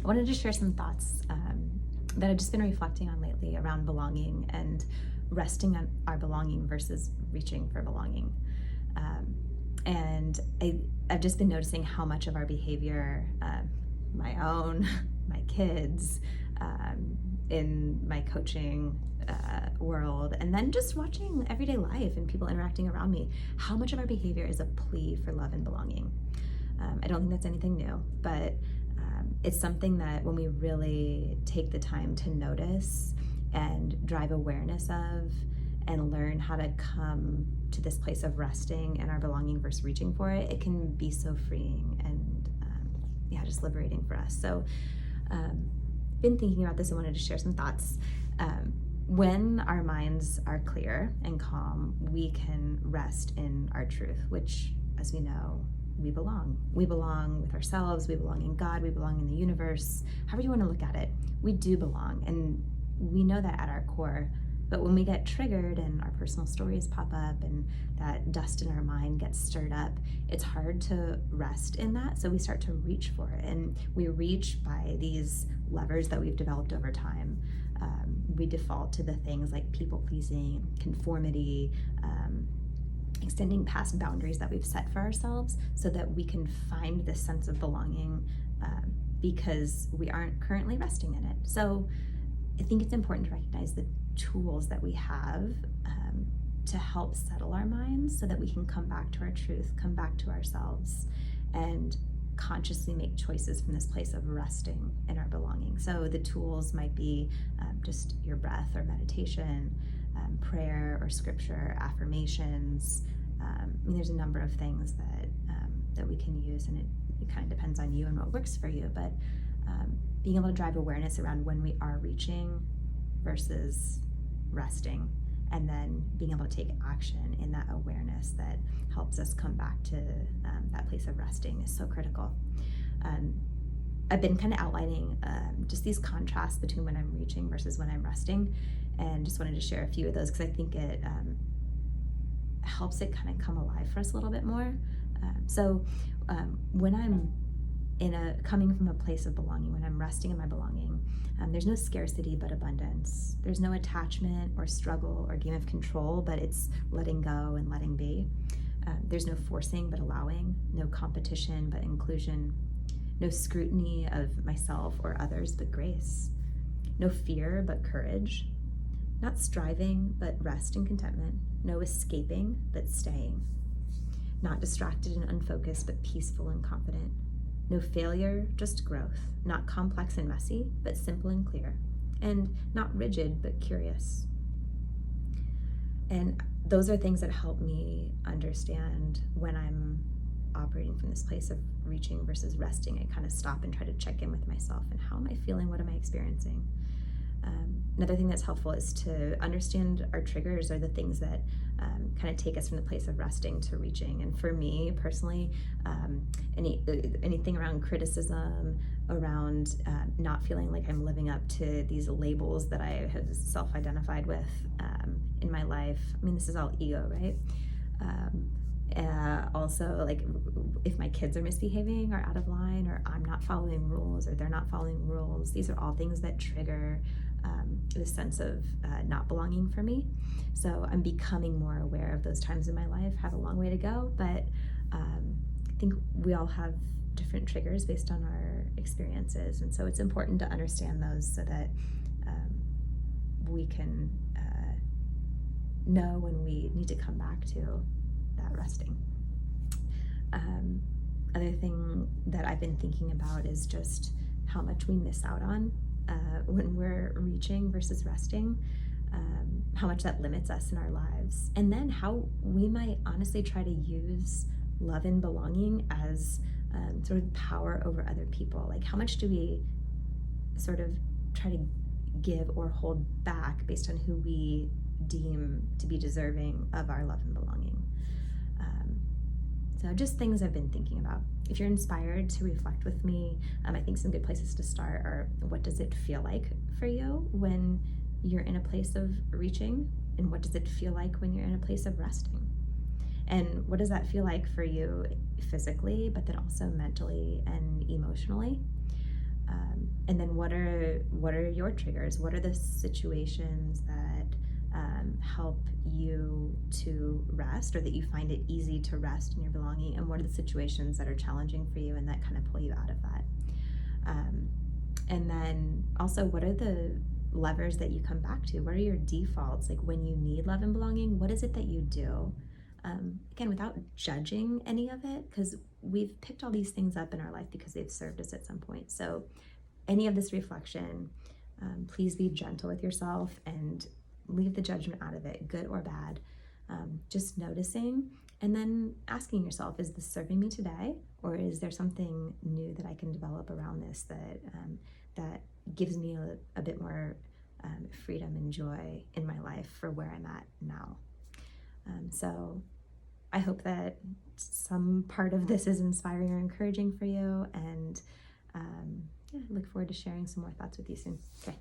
I wanted to share some thoughts that I've just been reflecting on lately around belonging and resting on our belonging versus reaching for belonging. And I've just been noticing how much of our behavior, my own, my kids, in my coaching world, and then just watching everyday life and people interacting around me, how much of our behavior is a plea for love and belonging. I don't think that's anything new, but it's something that when we really take the time to notice and drive awareness of and learn how to come to this place of resting in our belonging versus reaching for it, it can be so freeing and just liberating for us. So been thinking about this and wanted to share some thoughts. When our minds are clear and calm, we can rest in our truth, which, as we know, we belong. We belong with ourselves, we belong in God, we belong in the universe. However you want to look at it, we do belong, and we know that at our core. But when we get triggered and our personal stories pop up and that dust in our mind gets stirred up, it's hard to rest in that. So we start to reach for it, and we reach by these levers that we've developed over time. We default to the things like people pleasing, conformity, extending past boundaries that we've set for ourselves so that we can find this sense of belonging because we aren't currently resting in it. So I think it's important to recognize the tools that we have to help settle our minds so that we can come back to our truth, come back to ourselves, and consciously make choices from this place of resting in our belonging. So the tools might be just your breath or meditation, prayer or scripture, affirmations. There's a number of things that we can use, and it kind of depends on you and what works for you. But being able to drive awareness around when we are reaching versus resting, and then being able to take action in that awareness that helps us come back to that place of resting is so critical. I've been kind of outlining just these contrasts between when I'm reaching versus when I'm resting, and just wanted to share a few of those because I think it helps it kind of come alive for us a little bit more. So when I'm coming from a place of belonging, when I'm resting in my belonging, there's no scarcity but abundance. There's no attachment or struggle or game of control, but it's letting go and letting be. There's no forcing but allowing, no competition but inclusion, no scrutiny of myself or others but grace, no fear but courage, not striving but rest and contentment, no escaping but staying, not distracted and unfocused but peaceful and confident, no failure, just growth, not complex and messy, but simple and clear, and not rigid, but curious. And those are things that help me understand when I'm operating from this place of reaching versus resting. I kind of stop and try to check in with myself and how am I feeling? What am I experiencing? Another thing that's helpful is to understand our triggers, or the things that kind of take us from the place of resting to reaching. And for me personally, anything around criticism, around not feeling like I'm living up to these labels that I have self-identified with in my life. I mean, this is all ego, right? Also, like if my kids are misbehaving or out of line, or I'm not following rules, or they're not following rules, these are all things that trigger the sense of not belonging for me. So I'm becoming more aware of those times in my life. Have a long way to go, but I think we all have different triggers based on our experiences, and so it's important to understand those so that we can know when we need to come back to that resting. Other thing that I've been thinking about is just how much we miss out on when we're reaching versus resting, how much that limits us in our lives, and then how we might honestly try to use love and belonging as sort of power over other people. Like, how much do we sort of try to give or hold back based on who we deem to be deserving of our love and belonging? So just things I've been thinking about. If you're inspired to reflect with me, I think some good places to start are, what does it feel like for you when you're in a place of reaching? And what does it feel like when you're in a place of resting? And what does that feel like for you physically, but then also mentally and emotionally? And then what are your triggers? What are the situations that help you to rest, or that you find it easy to rest in your belonging? And what are the situations that are challenging for you and that kind of pull you out of that? And then also, what are the levers that you come back to? What are your defaults? Like when you need love and belonging, what is it that you do? Again, without judging any of it, because we've picked all these things up in our life because they've served us at some point. So any of this reflection, please be gentle with yourself and leave the judgment out of it, good or bad. Just noticing and then asking yourself, is this serving me today? Or is there something new that I can develop around this that gives me a bit more freedom and joy in my life for where I'm at now? So I hope that some part of this is inspiring or encouraging for you, and I look forward to sharing some more thoughts with you soon. Okay.